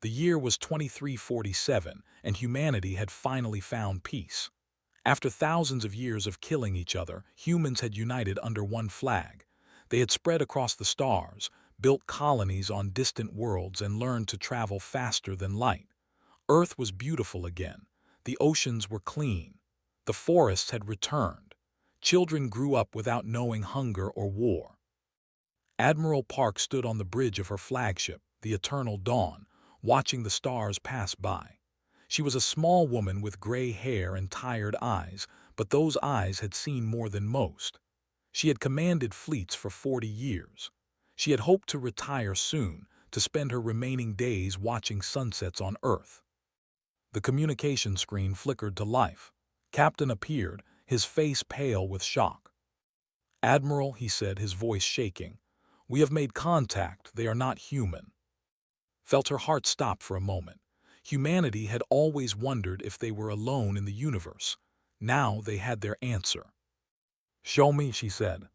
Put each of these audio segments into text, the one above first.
The year was 2347, and humanity had finally found peace. After thousands of years of killing each other, humans had united under one flag. They had spread across the stars, built colonies on distant worlds, and learned to travel faster than light. Earth was beautiful again. The oceans were clean. The forests had returned. Children grew up without knowing hunger or war. Admiral Park stood on the bridge of her flagship, the Eternal Dawn, watching the stars pass by. She was a small woman with gray hair and tired eyes, but those eyes had seen more than most. She had commanded fleets for 40 years. She had hoped to retire soon, to spend her remaining days watching sunsets on Earth. The communication screen flickered to life. Captain appeared, his face pale with shock. "Admiral," he said, his voice shaking, "we have made contact. They are not human." Felt her heart stop for a moment. Humanity had always wondered if they were alone in the universe. Now they had their answer. "Show me," she said.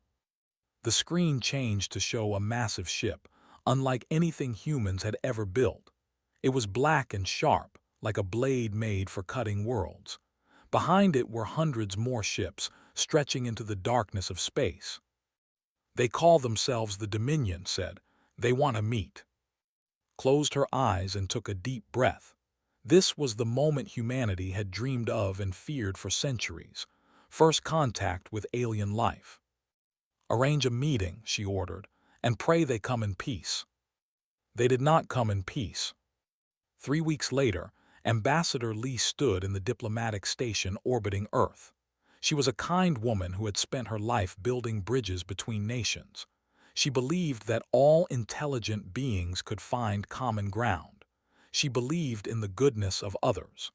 The screen changed to show a massive ship, unlike anything humans had ever built. It was black and sharp, like a blade made for cutting worlds. Behind it were hundreds more ships, stretching into the darkness of space. "They call themselves the Dominion," said. "They want to meet." Closed her eyes and took a deep breath. This was the moment humanity had dreamed of and feared for centuries. First contact with alien life. "Arrange a meeting," she ordered, "and pray they come in peace." They did not come in peace. 3 weeks later, Ambassador Lee stood in the diplomatic station orbiting Earth. She was a kind woman who had spent her life building bridges between nations. She believed that all intelligent beings could find common ground. She believed in the goodness of others.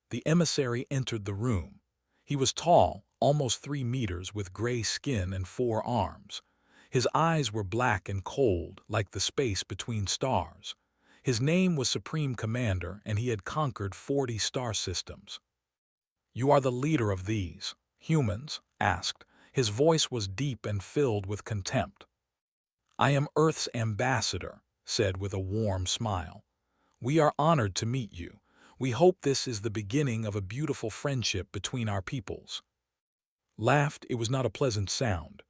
The emissary entered the room. He was tall, almost 3 meters, with gray skin and 4 arms. His eyes were black and cold, like the space between stars. His name was Supreme Commander, and he had conquered 40 star systems. "You are the leader of these humans?" asked. His voice was deep and filled with contempt. "I am Earth's ambassador," said with a warm smile. "We are honored to meet you. We hope this is the beginning of a beautiful friendship between our peoples." Laughed, it was not a pleasant sound.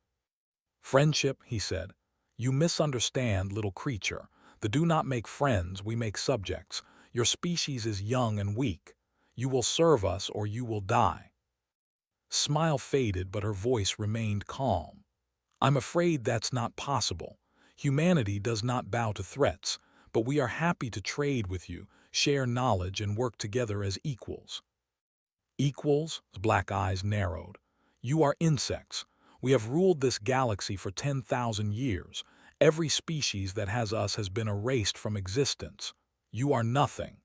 "Friendship," he said. "You misunderstand, little creature. The do not make friends, we make subjects. Your species is young and weak. You will serve us or you will die." Smile faded, but her voice remained calm. "I'm afraid that's not possible. Humanity does not bow to threats, but we are happy to trade with you, share knowledge, and work together as equals." "Equals?" His black eyes narrowed. "You are insects. We have ruled this galaxy for 10,000 years. Every species that has us has been erased from existence. You are nothing."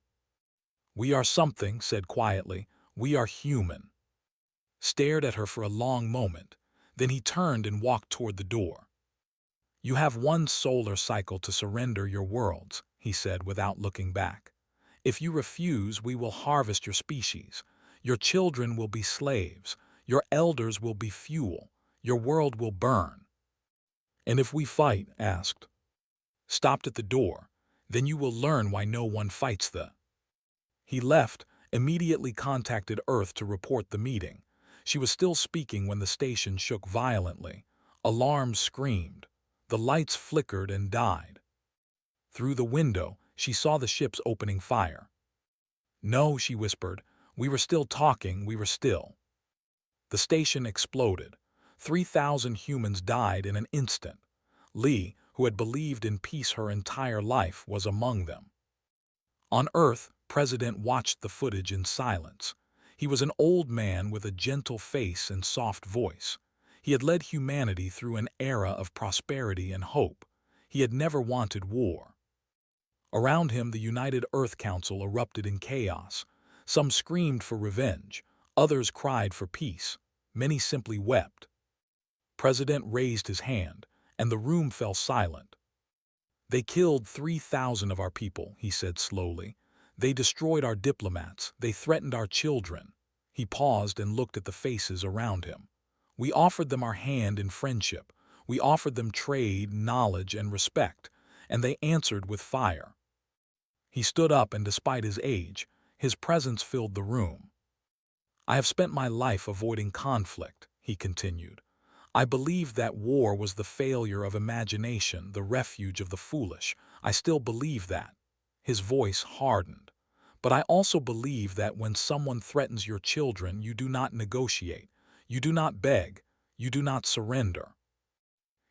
"We are something," said quietly. "We are human." Stared at her for a long moment. Then he turned and walked toward the door. "You have 1 solar cycle to surrender your worlds," he said without looking back. "If you refuse, we will harvest your species. Your children will be slaves. Your elders will be fuel. Your world will burn." "And if we fight?" asked. Stopped at the door. "Then you will learn why no one fights the—" He left, immediately contacted Earth to report the meeting. She was still speaking when the station shook violently. Alarms screamed. The lights flickered and died. Through the window, she saw the ships opening fire. "No," she whispered. "We were still talking, we were still." The station exploded. 3,000 humans died in an instant. Lee, who had believed in peace her entire life, was among them. On Earth, President watched the footage in silence. He was an old man with a gentle face and soft voice. He had led humanity through an era of prosperity and hope. He had never wanted war. Around him, the United Earth Council erupted in chaos. Some screamed for revenge. Others cried for peace. Many simply wept. President raised his hand, and the room fell silent. "They killed 3,000 of our people," he said slowly. "They destroyed our diplomats. They threatened our children." He paused and looked at the faces around him. "We offered them our hand in friendship. We offered them trade, knowledge, and respect, and they answered with fire." He stood up, and despite his age, his presence filled the room. "I have spent my life avoiding conflict," he continued. "I believed that war was the failure of imagination, the refuge of the foolish. I still believe that." His voice hardened. "But I also believe that when someone threatens your children, you do not negotiate, you do not beg, you do not surrender."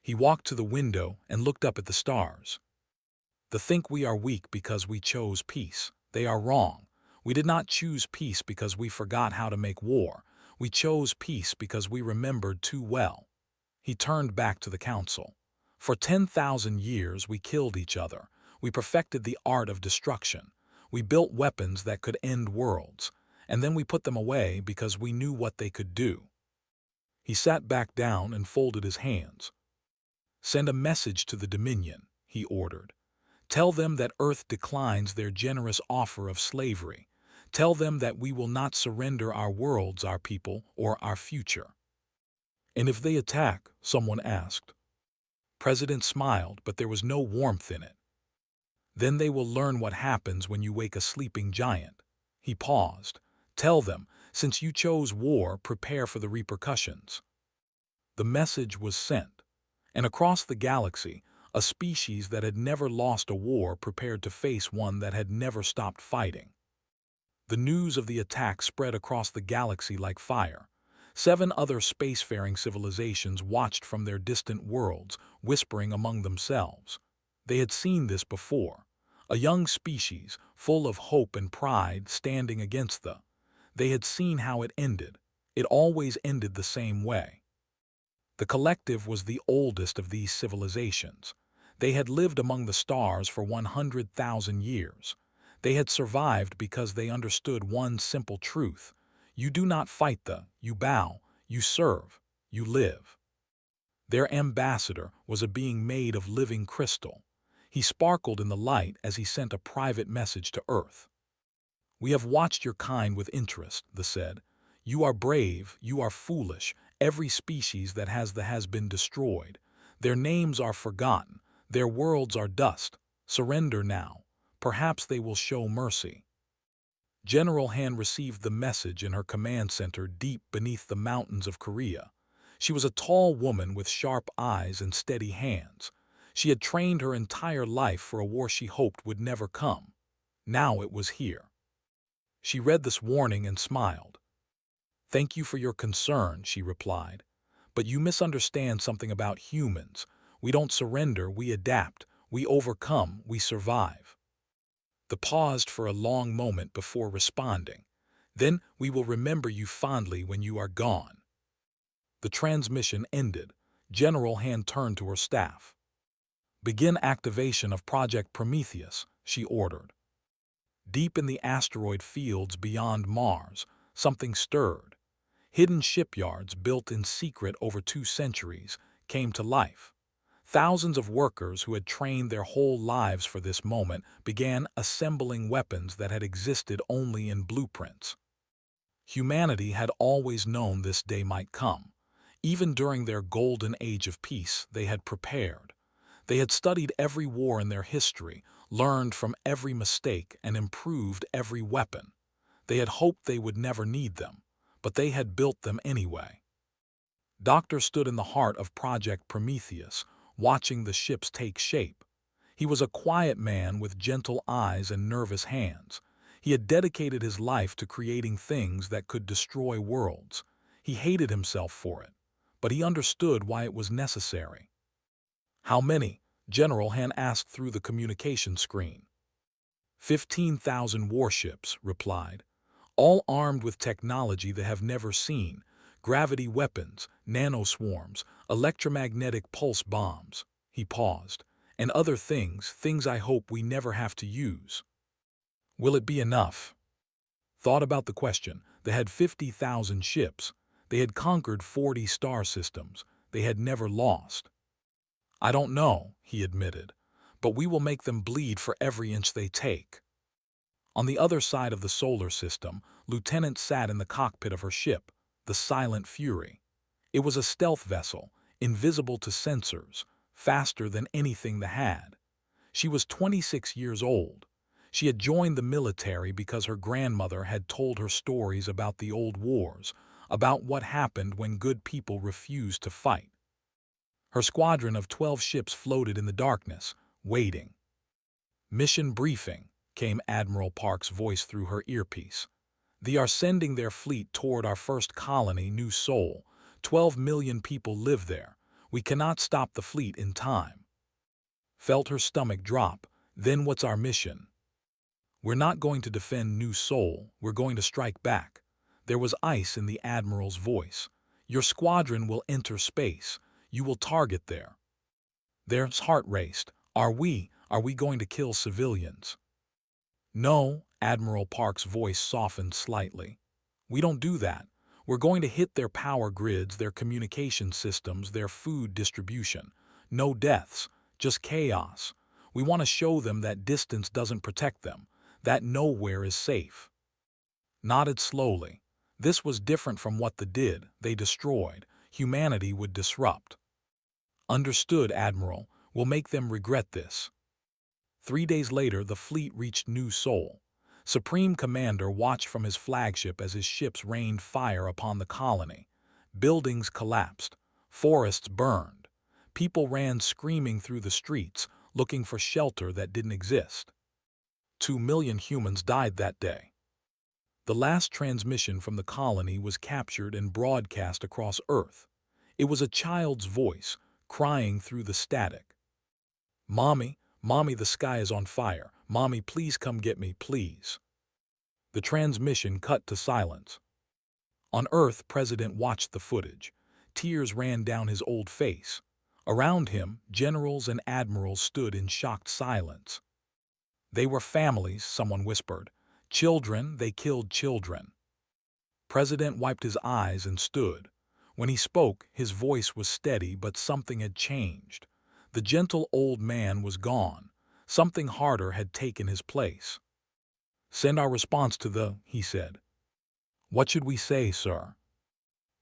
He walked to the window and looked up at the stars. "They think we are weak because we chose peace. They are wrong. We did not choose peace because we forgot how to make war. We chose peace because we remembered too well." He turned back to the council. "For 10,000 years we killed each other. We perfected the art of destruction. We built weapons that could end worlds, and then we put them away because we knew what they could do." He sat back down and folded his hands. "Send a message to the Dominion," he ordered. "Tell them that Earth declines their generous offer of slavery. Tell them that we will not surrender our worlds, our people, or our future." "And if they attack?" someone asked. President smiled, but there was no warmth in it. "Then they will learn what happens when you wake a sleeping giant." He paused. "Tell them, since you chose war, prepare for the repercussions." The message was sent, and across the galaxy, a species that had never lost a war prepared to face one that had never stopped fighting. The news of the attack spread across the galaxy like fire. 7 other spacefaring civilizations watched from their distant worlds, whispering among themselves. They had seen this before. A young species, full of hope and pride, standing against the... They had seen how it ended. It always ended the same way. The collective was the oldest of these civilizations. They had lived among the stars for 100,000 years. They had survived because they understood one simple truth: you do not fight you bow, you serve, you live. Their ambassador was a being made of living crystal. He sparkled in the light as he sent a private message to Earth. "We have watched your kind with interest," they said. "You are brave, you are foolish. Every species that has been destroyed. Their names are forgotten, their worlds are dust. Surrender now. Perhaps they will show mercy." General Han received the message in her command center deep beneath the mountains of Korea. She was a tall woman with sharp eyes and steady hands. She had trained her entire life for a war she hoped would never come. Now it was here. She read this warning and smiled. "Thank you for your concern," she replied. "But you misunderstand something about humans. We don't surrender, we adapt, we overcome, we survive." They paused for a long moment before responding. "Then we will remember you fondly when you are gone." The transmission ended. General Han turned to her staff. "Begin activation of Project Prometheus," she ordered. Deep in the asteroid fields beyond Mars, something stirred. Hidden shipyards built in secret over 2 centuries came to life. Thousands of workers who had trained their whole lives for this moment began assembling weapons that had existed only in blueprints. Humanity had always known this day might come. Even during their golden age of peace, they had prepared. They had studied every war in their history, learned from every mistake, and improved every weapon. They had hoped they would never need them, but they had built them anyway. Doctor stood in the heart of Project Prometheus, watching the ships take shape. He was a quiet man with gentle eyes and nervous hands. He had dedicated his life to creating things that could destroy worlds. He hated himself for it, but he understood why it was necessary. "How many?" General Han asked through the communication screen. 15,000 warships, replied, all armed with technology they have never seen: gravity weapons, nanoswarms, electromagnetic pulse bombs." He paused. "And other things I hope we never have to use." "Will it be enough?" Thought about the question. They had 50,000 ships. They had conquered 40 star systems. They had never lost. "I don't know," he admitted, "but we will make them bleed for every inch they take." On the other side of the solar system, Lieutenant sat in the cockpit of her ship, the Silent Fury. It was a stealth vessel, invisible to sensors, faster than anything they had. She was 26 years old. She had joined the military because her grandmother had told her stories about the old wars, about what happened when good people refused to fight. Her squadron of 12 ships floated in the darkness, waiting. "Mission briefing," came Admiral Park's voice through her earpiece. "They are sending their fleet toward our first colony, New Sol. 12 million people live there. We cannot stop the fleet in time." Felt her stomach drop. "Then what's our mission?" "We're not going to defend New Sol, we're going to strike back." There was ice in the Admiral's voice. "Your squadron will enter space. You will target there." Their heart raced. Are we going to kill civilians?" "No," Admiral Park's voice softened slightly. "We don't do that. We're going to hit their power grids, their communication systems, their food distribution. No deaths, just chaos. We want to show them that distance doesn't protect them, that nowhere is safe." Nodded slowly. This was different from what they destroyed. Humanity would disrupt. "Understood, Admiral. We'll make them regret this." 3 days later, the fleet reached New Sol. Supreme Commander watched from his flagship as his ships rained fire upon the colony. Buildings collapsed. Forests burned. People ran screaming through the streets, looking for shelter that didn't exist. 2 million humans died that day. The last transmission from the colony was captured and broadcast across Earth. It was a child's voice, crying through the static. "Mommy, Mommy, the sky is on fire. Mommy, please come get me, please." The transmission cut to silence. On Earth, President watched the footage. Tears ran down his old face. Around him, generals and admirals stood in shocked silence. "They were families," someone whispered. "Children, they killed children." President wiped his eyes and stood. When he spoke, his voice was steady, but something had changed. The gentle old man was gone. Something harder had taken his place. "Send our response to he said. "What should we say, sir?"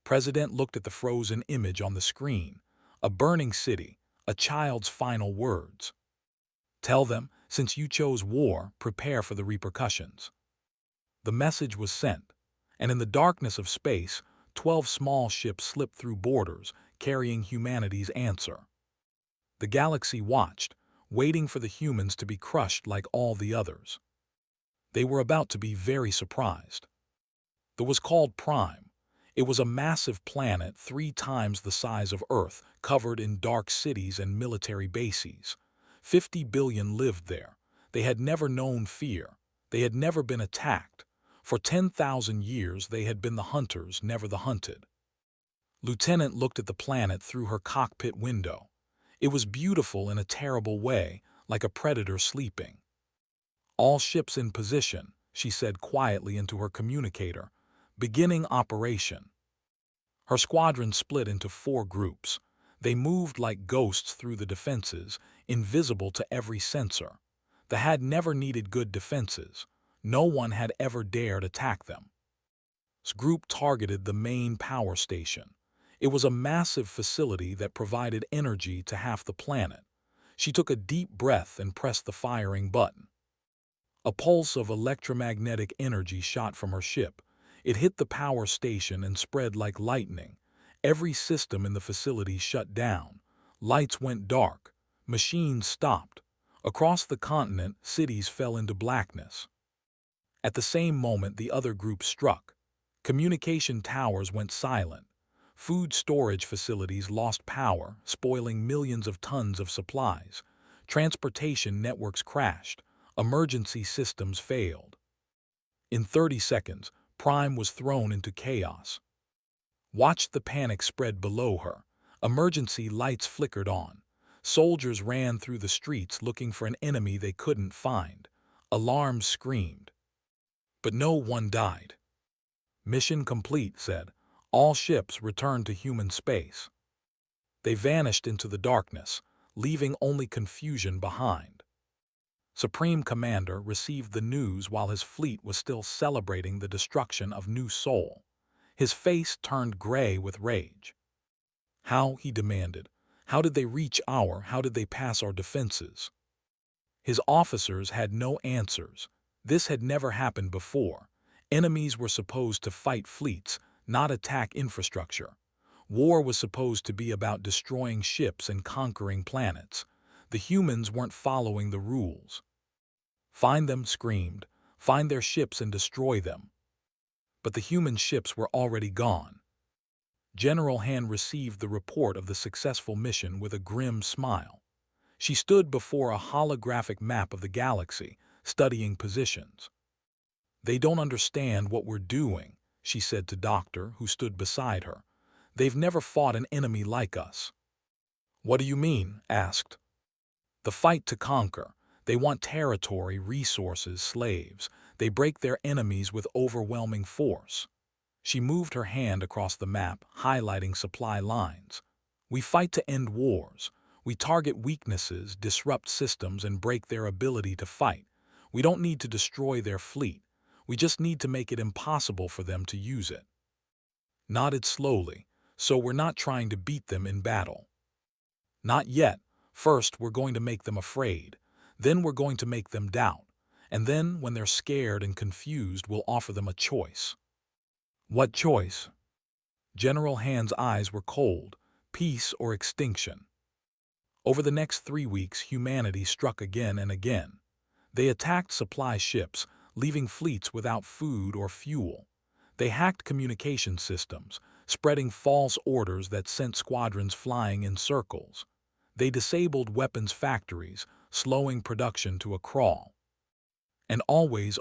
President looked at the frozen image on the screen. A burning city, a child's final words. "Tell them, since you chose war, prepare for the repercussions." The message was sent, and in the darkness of space, 12 small ships slipped through borders, carrying humanity's answer. The galaxy watched, waiting for the humans to be crushed like all the others. They were about to be very surprised. It was called Prime. It was a massive planet 3 times the size of Earth, covered in dark cities and military bases. 50 billion lived there. They had never known fear. They had never been attacked. For 10,000 years they had been the hunters, never the hunted. Lieutenant looked at the planet through her cockpit window. It was beautiful in a terrible way, like a predator sleeping. "All ships in position," she said quietly into her communicator. "Beginning operation." Her squadron split into 4 groups. They moved like ghosts through the defenses, invisible to every sensor. They had never needed good defenses. No one had ever dared attack them. This group targeted the main power station. It was a massive facility that provided energy to half the planet. She took a deep breath and pressed the firing button. A pulse of electromagnetic energy shot from her ship. It hit the power station and spread like lightning. Every system in the facility shut down. Lights went dark. Machines stopped. Across the continent, cities fell into blackness. At the same moment, the other group struck. Communication towers went silent. Food storage facilities lost power, spoiling millions of tons of supplies. Transportation networks crashed. Emergency systems failed. In 30 seconds, Prime was thrown into chaos. Watched the panic spread below her. Emergency lights flickered on. Soldiers ran through the streets looking for an enemy they couldn't find. Alarms screamed. But no one died. "Mission complete," said. "All ships returned to human space." They vanished into the darkness, leaving only confusion behind. Supreme Commander received the news while his fleet was still celebrating the destruction of New Sol. His face turned gray with rage. "How?" he demanded. "How did they reach how did they pass our defenses?" His officers had no answers. This had never happened before. Enemies were supposed to fight fleets, not attack infrastructure. War was supposed to be about destroying ships and conquering planets. The humans weren't following the rules. "Find them," screamed. "Find their ships and destroy them." But the human ships were already gone. General Han received the report of the successful mission with a grim smile. She stood before a holographic map of the galaxy, studying positions. "They don't understand what we're doing," she said to Doctor, who stood beside her. "They've never fought an enemy like us." "What do you mean?" asked. "The fight to conquer. They want territory, resources, slaves. They break their enemies with overwhelming force." She moved her hand across the map, highlighting supply lines. "We fight to end wars. We target weaknesses, disrupt systems, and break their ability to fight. We don't need to destroy their fleet. We just need to make it impossible for them to use it." Nodded slowly. "So we're not trying to beat them in battle." "Not yet. First, we're going to make them afraid. Then we're going to make them doubt. And then, when they're scared and confused, we'll offer them a choice." "What choice?" General Han's eyes were cold. "Peace or extinction." Over the next 3 weeks, humanity struck again and again. They attacked supply ships, leaving fleets without food or fuel. They hacked communication systems, spreading false orders that sent squadrons flying in circles. They disabled weapons factories, slowing production to a crawl. And always,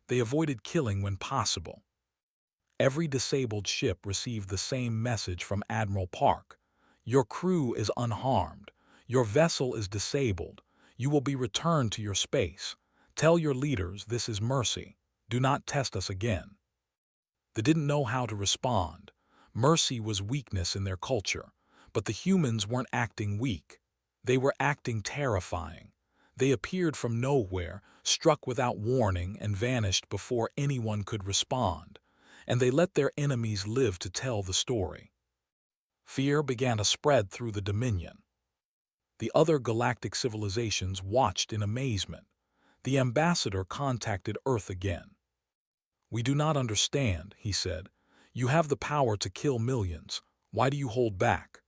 they avoided killing when possible. Every disabled ship received the same message from Admiral Park: "Your crew is unharmed. Your vessel is disabled. You will be returned to your space. Tell your leaders this is mercy. Do not test us again." They didn't know how to respond. Mercy was weakness in their culture, but the humans weren't acting weak. They were acting terrifying. They appeared from nowhere, struck without warning, and vanished before anyone could respond. And they let their enemies live to tell the story. Fear began to spread through the Dominion. The other galactic civilizations watched in amazement. The ambassador contacted Earth again. "We do not understand," he said. "You have the power to kill millions. Why do you hold back?"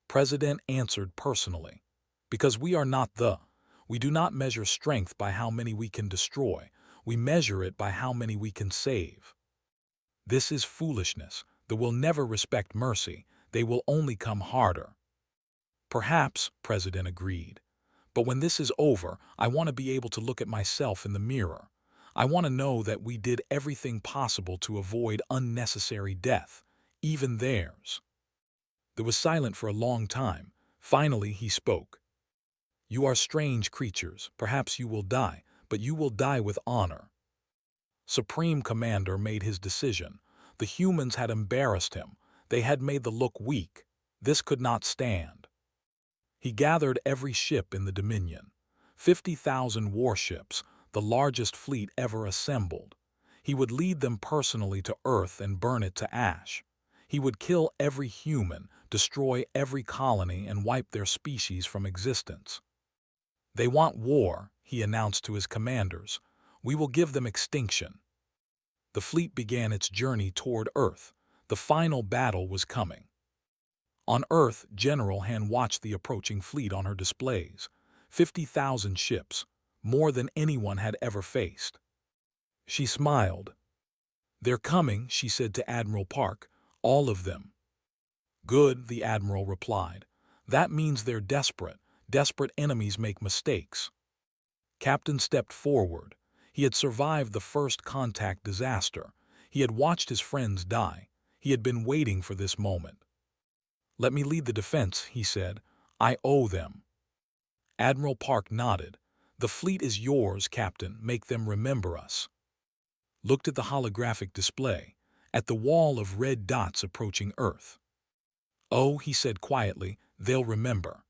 President answered personally. "Because we are not the. We do not measure strength by how many we can destroy. We measure it by how many we can save. This is foolishness. They will never respect mercy. They will only come harder." "Perhaps," President agreed. "But when this is over, I want to be able to look at myself in the mirror. I want to know that we did everything possible to avoid unnecessary death, even theirs." There was silence for a long time. Finally, he spoke. "You are strange creatures. Perhaps you will die, but you will die with honor." Supreme Commander made his decision. The humans had embarrassed him. They had made the look weak. This could not stand. He gathered every ship in the Dominion. 50,000 warships, the largest fleet ever assembled. He would lead them personally to Earth and burn it to ash. He would kill every human, destroy every colony, and wipe their species from existence. "They want war," he announced to his commanders. "We will give them extinction." The fleet began its journey toward Earth. The final battle was coming. On Earth, General Han watched the approaching fleet on her displays. 50,000 ships, more than anyone had ever faced. She smiled. "They're coming," she said to Admiral Park. "All of them." "Good," the Admiral replied. "That means they're desperate. Desperate enemies make mistakes." Captain stepped forward. He had survived the first contact disaster. He had watched his friends die. He had been waiting for this moment. "Let me lead the defense," he said. "I owe them." Admiral Park nodded. "The fleet is yours, Captain. Make them remember us." Looked at the holographic display, at the wall of red dots approaching Earth. "Oh," he said quietly, "they'll remember."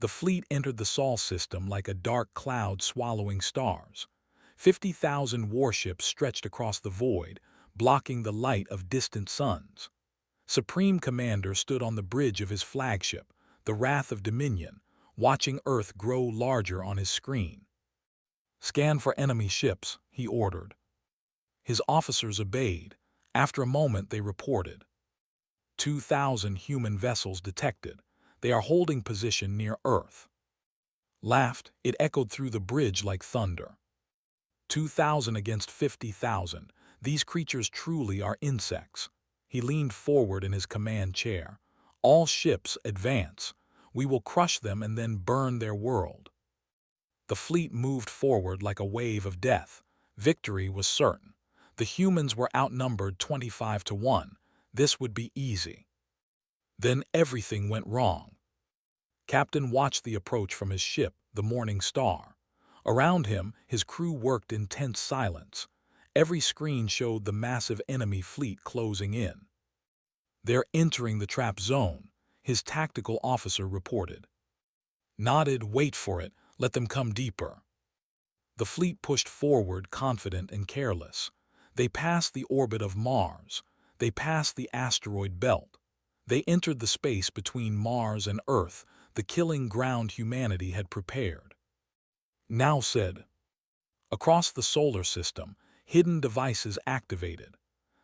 The fleet entered the Sol system like a dark cloud swallowing stars. 50,000 warships stretched across the void, blocking the light of distant suns. Supreme Commander stood on the bridge of his flagship, the Wrath of Dominion, watching Earth grow larger on his screen. "Scan for enemy ships," he ordered. His officers obeyed. After a moment they reported. 2,000 human vessels detected. They are holding position near Earth. Laughed, it echoed through the bridge like thunder. 2,000 against 50,000. These creatures truly are insects. He leaned forward in his command chair. "All ships, advance. We will crush them and then burn their world." The fleet moved forward like a wave of death. Victory was certain. The humans were outnumbered 25 to 1. This would be easy. Then everything went wrong. Captain watched the approach from his ship, the Morning Star. Around him, his crew worked in tense silence. Every screen showed the massive enemy fleet closing in. "They're entering the trap zone," his tactical officer reported. Nodded, "Wait for it, let them come deeper." The fleet pushed forward, confident and careless. They passed the orbit of Mars. They passed the asteroid belt. They entered the space between Mars and Earth, the killing ground humanity had prepared. Now said. Across the solar system, hidden devices activated.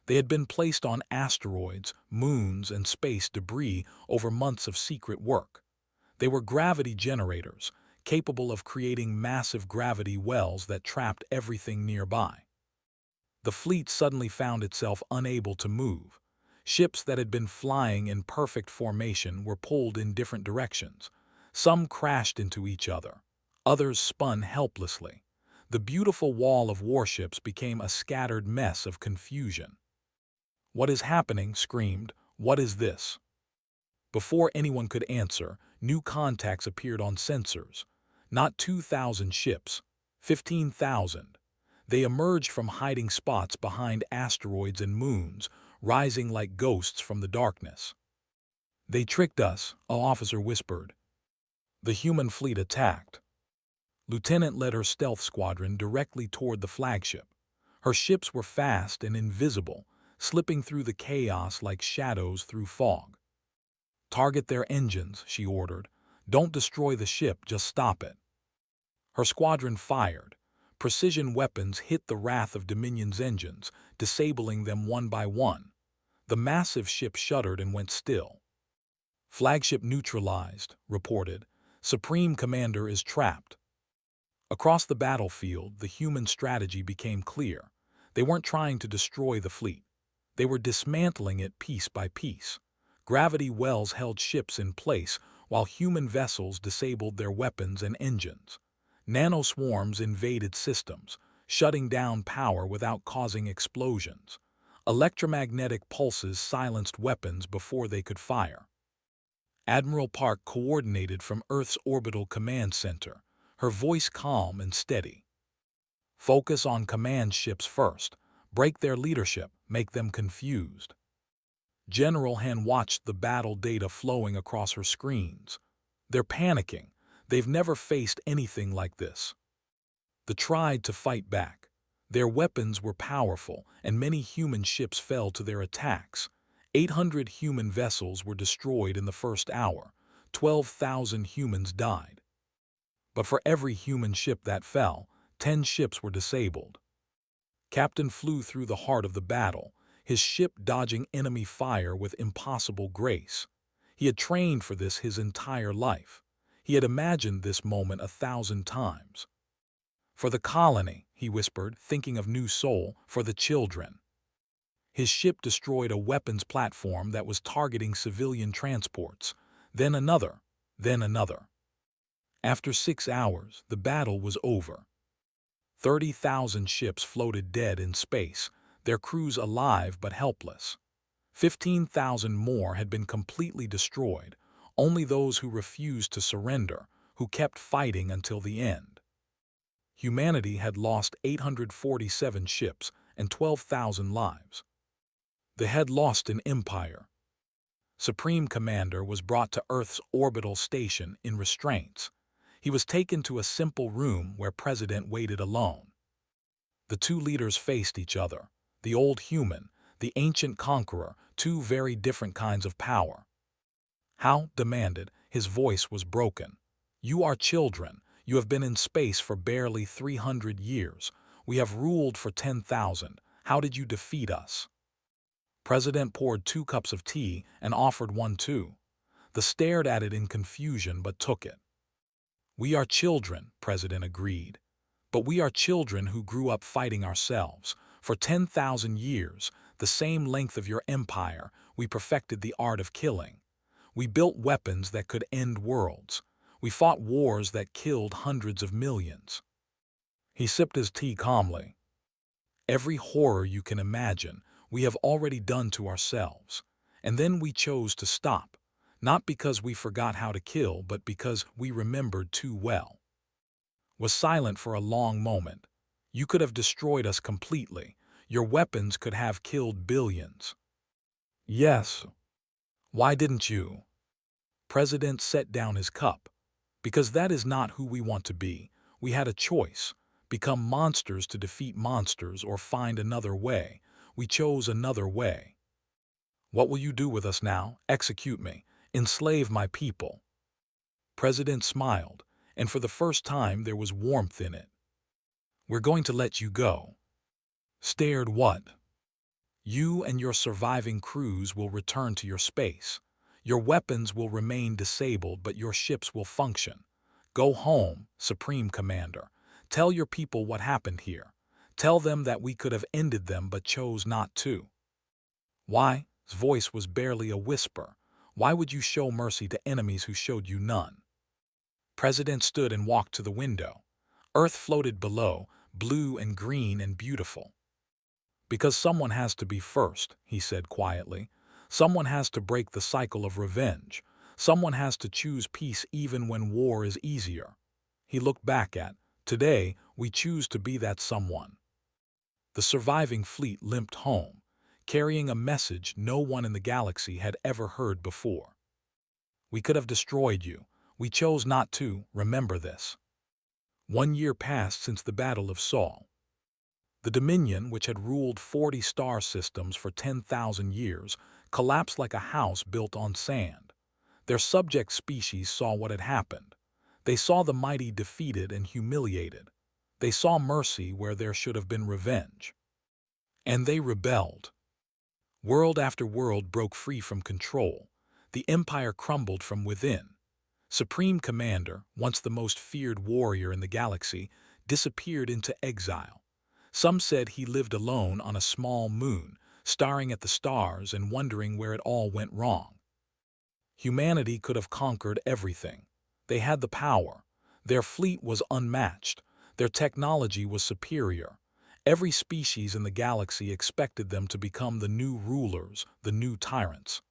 They had been placed on asteroids, moons, and space debris over months of secret work. They were gravity generators, capable of creating massive gravity wells that trapped everything nearby. The fleet suddenly found itself unable to move. Ships that had been flying in perfect formation were pulled in different directions. Some crashed into each other. Others spun helplessly. The beautiful wall of warships became a scattered mess of confusion. "What is happening?" screamed. "What is this?" Before anyone could answer, new contacts appeared on sensors. Not 2,000 ships, 15,000. They emerged from hiding spots behind asteroids and moons, rising like ghosts from the darkness. "They tricked us," an officer whispered. The human fleet attacked. Lieutenant led her stealth squadron directly toward the flagship. Her ships were fast and invisible, slipping through the chaos like shadows through fog. "Target their engines," she ordered. "Don't destroy the ship, just stop it." Her squadron fired. Precision weapons hit the Wrath of Dominion's engines, disabling them one by one. The massive ship shuddered and went still. "Flagship neutralized," reported. "Supreme Commander is trapped." Across the battlefield, the human strategy became clear. They weren't trying to destroy the fleet. They were dismantling it piece by piece. Gravity wells held ships in place, while human vessels disabled their weapons and engines. Nanoswarms invaded systems, shutting down power without causing explosions. Electromagnetic pulses silenced weapons before they could fire. Admiral Park coordinated from Earth's orbital command center, her voice calm and steady. "Focus on command ships first. Break their leadership, make them confused." General Han watched the battle data flowing across her screens. "They're panicking. They've never faced anything like this." They tried to fight back. Their weapons were powerful, and many human ships fell to their attacks. 800 human vessels were destroyed in the first hour. 12,000 humans died. But for every human ship that fell, 10 ships were disabled. Captain flew through the heart of the battle, his ship dodging enemy fire with impossible grace. He had trained for this his entire life. He had imagined this moment 1,000 times. "For the colony," he whispered, thinking of New Seoul, "for the children." His ship destroyed a weapons platform that was targeting civilian transports, then another, then another. After 6 hours, the battle was over. 30,000 ships floated dead in space, their crews alive but helpless. 15,000 more had been completely destroyed, only those who refused to surrender, who kept fighting until the end. Humanity had lost 847 ships and 12,000 lives. They had lost an empire. Supreme Commander was brought to Earth's orbital station in restraints. He was taken to a simple room where President waited alone. The two leaders faced each other, the old human, the ancient conqueror, two very different kinds of power. "How?" demanded, his voice was broken. You are children. You have been in space for barely 300 years. We have ruled for 10,000. How did you defeat us?" President poured 2 cups of tea and offered one too. They stared at it in confusion but took it. "We are children," President agreed. "But we are children who grew up fighting ourselves. For 10,000 years, the same length of your empire, we perfected the art of killing. We built weapons that could end worlds. We fought wars that killed hundreds of millions." He sipped his tea calmly. "Every horror you can imagine, we have already done to ourselves. And then we chose to stop, not because we forgot how to kill, but because we remembered too well." Was silent for a long moment. "You could have destroyed us completely. Your weapons could have killed billions." "Yes. Why didn't you?" President set down his cup. "Because that is not who we want to be. We had a choice. Become monsters to defeat monsters or find another way. We chose another way." "What will you do with us now? Execute me. Enslave my people." President smiled, and for the first time there was warmth in it. "We're going to let you go." "Stared what?" "You and your surviving crews will return to your space. Your weapons will remain disabled, but your ships will function. Go home, Supreme Commander. Tell your people what happened here. Tell them that we could have ended them but chose not to." "Why?" His voice was barely a whisper. "Why would you show mercy to enemies who showed you none?" President stood and walked to the window. Earth floated below, blue and green and beautiful. "Because someone has to be first," he said quietly. "Someone has to break the cycle of revenge. Someone has to choose peace even when war is easier." He looked back at, "Today, we choose to be that someone." The surviving fleet limped home, carrying a message no one in the galaxy had ever heard before. "We could have destroyed you. We chose not to. Remember this." 1 year passed since the Battle of Saul. The Dominion, which had ruled 40 star systems for 10,000 years, collapsed like a house built on sand. Their subject species saw what had happened. They saw the mighty defeated and humiliated. They saw mercy where there should have been revenge. And they rebelled. World after world broke free from control. The empire crumbled from within. Supreme Commander, once the most feared warrior in the galaxy, disappeared into exile. Some said he lived alone on a small moon, staring at the stars and wondering where it all went wrong. Humanity could have conquered everything. They had the power. Their fleet was unmatched. Their technology was superior. Every species in the galaxy expected them to become the new rulers, the new tyrants.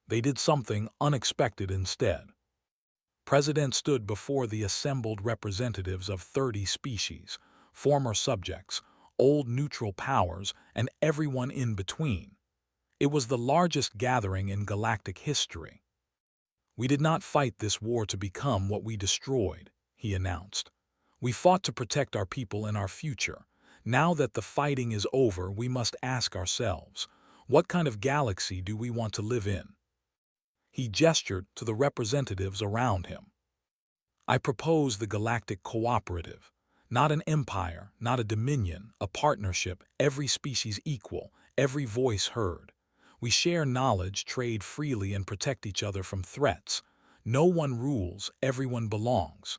They did something unexpected instead. President stood before the assembled representatives of 30 species, former subjects, old neutral powers, and everyone in between. It was the largest gathering in galactic history. "We did not fight this war to become what we destroyed," he announced. "We fought to protect our people and our future. Now that the fighting is over, we must ask ourselves, what kind of galaxy do we want to live in?" He gestured to the representatives around him. "I propose the Galactic Cooperative. Not an empire, not a dominion, a partnership, every species equal, every voice heard. We share knowledge, trade freely, and protect each other from threats. No one rules, everyone belongs."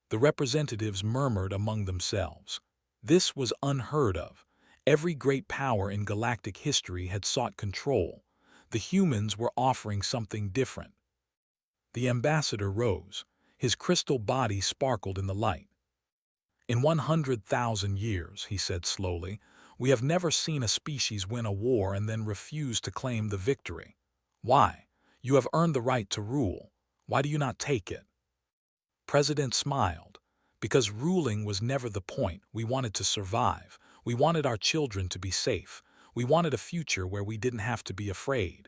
The representatives murmured among themselves. This was unheard of. Every great power in galactic history had sought control. The humans were offering something different. The ambassador rose. His crystal body sparkled in the light. "In 100,000 years," he said slowly, "we have never seen a species win a war and then refuse to claim the victory. Why? You have earned the right to rule. Why do you not take it?" President smiled. "Because ruling was never the point. We wanted to survive. We wanted our children to be safe. We wanted a future where we didn't have to be afraid."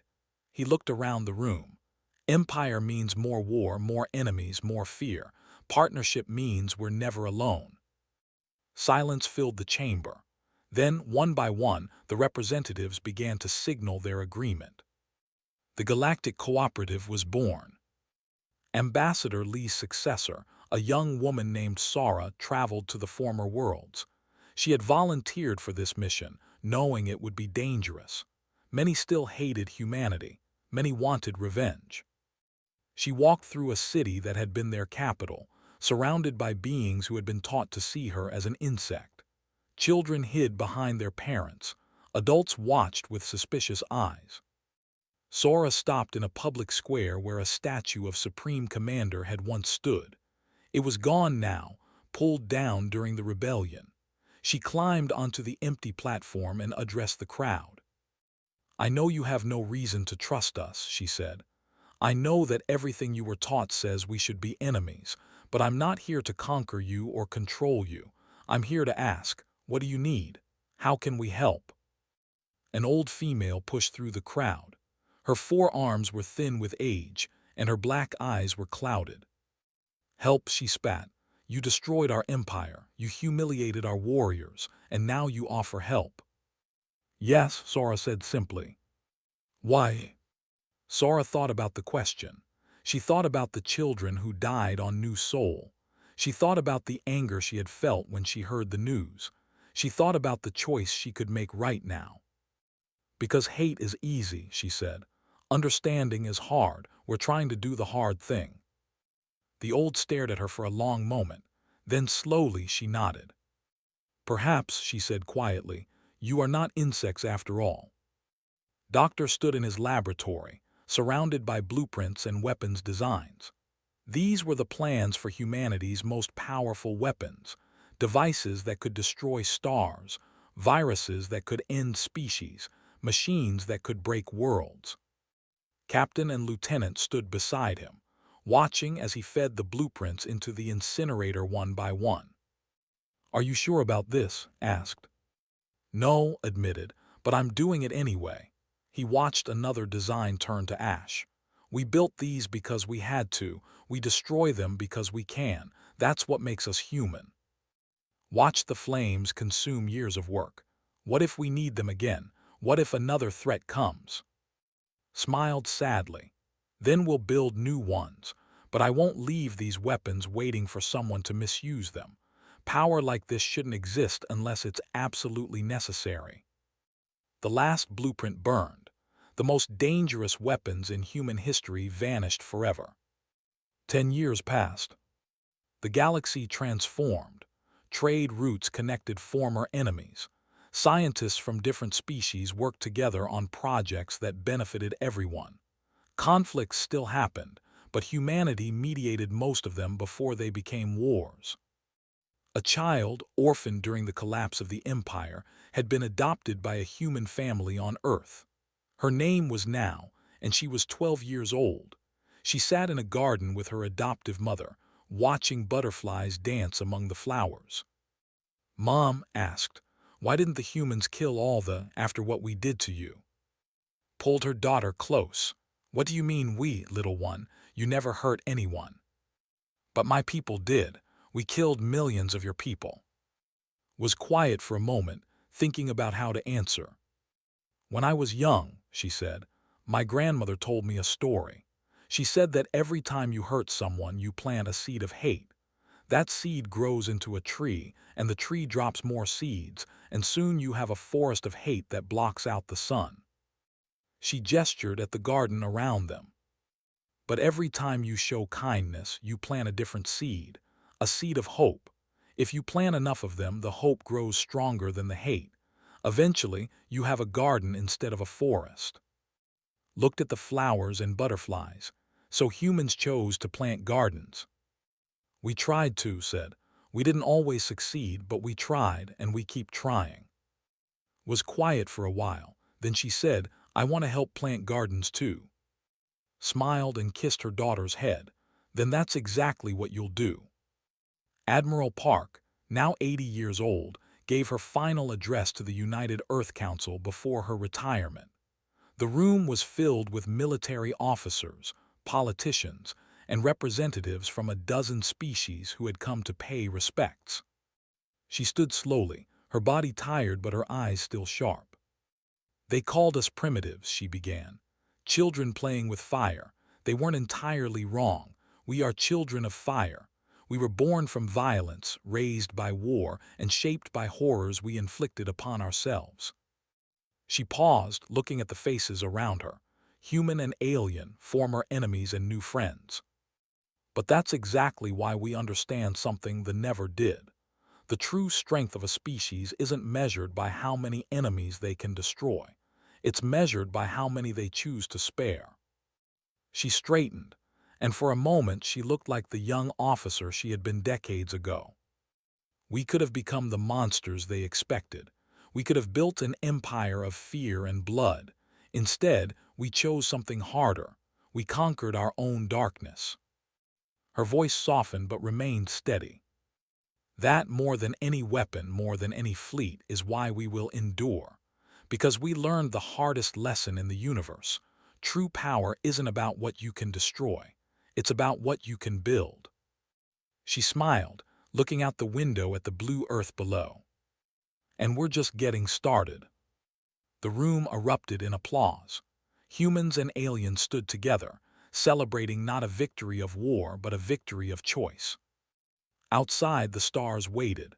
He looked around the room. "Empire means more war, more enemies, more fear. Partnership means we're never alone." Silence filled the chamber. Then, one by one, the representatives began to signal their agreement. The Galactic Cooperative was born. Ambassador Lee's successor, a young woman named Sara, traveled to the former worlds. She had volunteered for this mission, knowing it would be dangerous. Many still hated humanity. Many wanted revenge. She walked through a city that had been their capital, surrounded by beings who had been taught to see her as an insect. Children hid behind their parents. Adults watched with suspicious eyes. Sora stopped in a public square where a statue of Supreme Commander had once stood. It was gone now, pulled down during the rebellion. She climbed onto the empty platform and addressed the crowd. "I know you have no reason to trust us," she said. "I know that everything you were taught says we should be enemies, but I'm not here to conquer you or control you. I'm here to ask, what do you need? How can we help?" An old female pushed through the crowd. Her forearms were thin with age, and her black eyes were clouded. "Help," she spat. "You destroyed our empire, you humiliated our warriors, and now you offer help." "Yes," Sora said simply. "Why?" Sora thought about the question. She thought about the children who died on New Sol. She thought about the anger she had felt when she heard the news. She thought about the choice she could make right now. "Because hate is easy," she said. "Understanding is hard. We're trying to do the hard thing." The old stared at her for a long moment. Then slowly she nodded. "Perhaps," she said quietly, "you are not insects after all." Doctor stood in his laboratory, surrounded by blueprints and weapons designs. These were the plans for humanity's most powerful weapons, devices that could destroy stars, viruses that could end species, machines that could break worlds. Captain and Lieutenant stood beside him, watching as he fed the blueprints into the incinerator one by one. "Are you sure about this?" asked. "No," admitted, "but I'm doing it anyway." He watched another design turn to ash. "We built these because we had to. We destroy them because we can. That's what makes us human." Watch the flames consume years of work. What if we need them again? What if another threat comes? Smiled sadly. "Then we'll build new ones. But I won't leave these weapons waiting for someone to misuse them. Power like this shouldn't exist unless it's absolutely necessary." The last blueprint burned. The most dangerous weapons in human history vanished forever. 10 years passed. The galaxy transformed. Trade routes connected former enemies. Scientists from different species worked together on projects that benefited everyone. Conflicts still happened, but humanity mediated most of them before they became wars. A child, orphaned during the collapse of the Empire, had been adopted by a human family on Earth. Her name was Now, and she was 12 years old. She sat in a garden with her adoptive mother, watching butterflies dance among the flowers. "Mom," asked, "why didn't the humans kill all after what we did to you?" Pulled her daughter close. "What do you mean we, little one? You never hurt anyone." "But my people did. We killed millions of your people." Was quiet for a moment, thinking about how to answer. "When I was young," she said, "my grandmother told me a story. She said that every time you hurt someone, you plant a seed of hate. That seed grows into a tree, and the tree drops more seeds, and soon you have a forest of hate that blocks out the sun." She gestured at the garden around them. "But every time you show kindness, you plant a different seed, a seed of hope. If you plant enough of them, the hope grows stronger than the hate. Eventually, you have a garden instead of a forest." Looked at the flowers and butterflies. So humans chose to plant gardens. "We tried to," said. "We didn't always succeed, but we tried, and we keep trying." Was quiet for a while. Then she said, "I want to help plant gardens too." Smiled and kissed her daughter's head. "Then that's exactly what you'll do." Admiral Park, now 80 years old, gave her final address to the United Earth Council before her retirement. The room was filled with military officers, politicians, and representatives from a dozen species who had come to pay respects. She stood slowly, her body tired but her eyes still sharp. "They called us primitives," she began. "Children playing with fire. They weren't entirely wrong. We are children of fire. We were born from violence, raised by war, and shaped by horrors we inflicted upon ourselves. She paused, looking at the faces around her, human and alien, former enemies and new friends. But that's exactly why we understand something the never did. The true strength of a species isn't measured by how many enemies they can destroy. It's measured by how many they choose to spare. She straightened, and for a moment she looked like the young officer she had been decades ago. We could have become the monsters they expected. We could have built an empire of fear and blood. Instead, we chose something harder. We conquered our own darkness. Her voice softened but remained steady. That, more than any weapon, more than any fleet, is why we will endure. Because we learned the hardest lesson in the universe. True power isn't about what you can destroy. It's about what you can build. She smiled, looking out the window at the blue earth below. And we're just getting started. The room erupted in applause. Humans and aliens stood together, celebrating not a victory of war but a victory of choice. Outside, the stars waited.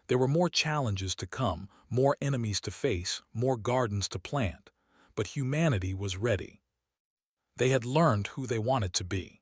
There were more challenges to come, more enemies to face, more gardens to plant. But humanity was ready. They had learned who they wanted to be.